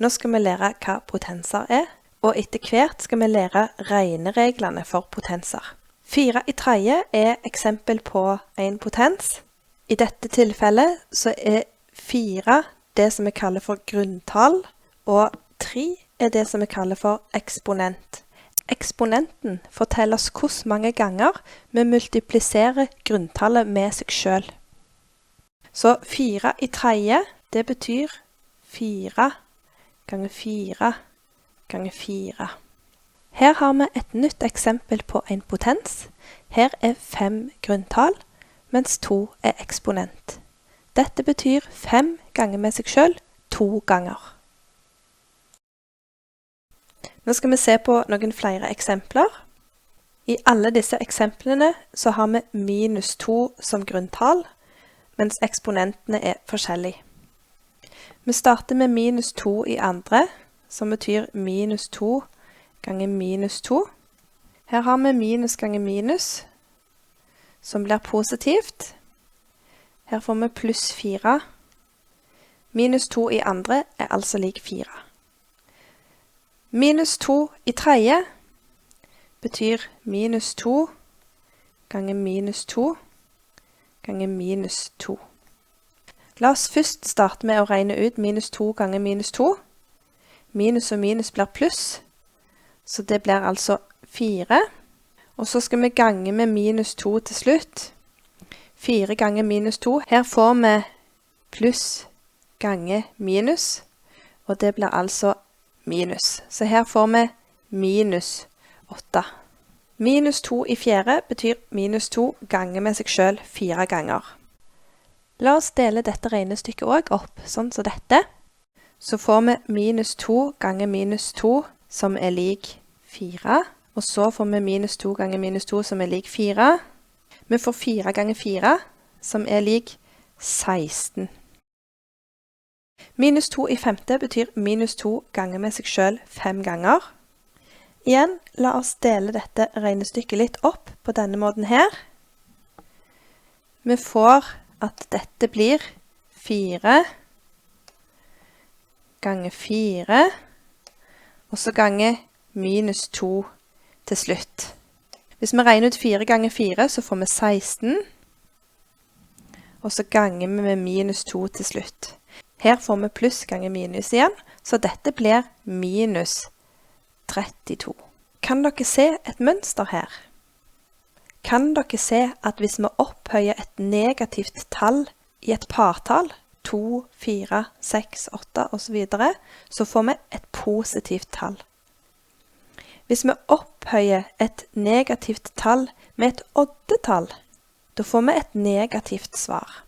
Nå skal vi lære hva potenser er, og etter hvert skal vi lære regnereglene for potenser. 4 i tredje er eksempel på en potens. I dette tilfellet så er 4 det som vi kaller for grunntall, og 3 er det som vi kaller for eksponent. Eksponenten forteller oss hvor mange ganger vi multipliserer grunntallet med seg selv. Så 4 i tredje, det betyr 4 ganger 4 ganger 4. Her har vi et nytt eksempel på en potens. Her er 5 grunntall, mens 2 er eksponent. Dette betyr 5 ganger med seg selv 2 ganger. Nå skal vi se på noen flere eksempler. I alle disse eksemplene så har vi minus 2 som grunntall, mens eksponentene er forskjellige. Vi starter med minus 2 i andre, som betyr minus 2 ganger minus 2. Her har vi minus ganger minus, som blir positivt. Her får vi pluss 4. Minus 2 i andre er altså lik 4. Minus 2 i tredje betyr minus 2 ganger minus 2 ganger minus 2. La oss først starte med å regne ut minus 2 ganger minus 2. Minus og minus blir pluss, så det blir altså 4. Og så skal vi gange med minus 2 til slutt. 4 ganger minus 2. Her får vi pluss ganger minus, og det blir altså minus. Så her får vi minus 8. Minus 2 i fjerde betyr minus 2 ganger med seg selv 4 ganger. La oss dele dette regnestykket også opp, sånn som dette. Så får vi minus 2 ganger minus 2, som er lik 4. Og så får vi minus 2 ganger minus 2, som er lik 4. Vi får 4 ganger 4, som er lik 16. Minus 2 i femte betyr minus 2 ganger med seg selv 5 ganger. Igjen, la oss dele dette regnestykket litt opp på denne måten her. Vi får at dette blir 4 ganger 4, og så ganger minus 2 til slutt. Hvis vi regner ut 4 ganger 4, så får vi 16, og så ganger vi med minus 2 til slutt. Her får vi pluss ganger minus igjen, så dette blir minus 32. Kan dere se et mønster her? Kan dere se at hvis vi opphøyer et negativt tall i et partall, 2, 4, 6, 8 og så videre, så får vi et positivt tall. Hvis vi opphøyer et negativt tall med et oddetall, da får vi et negativt svar.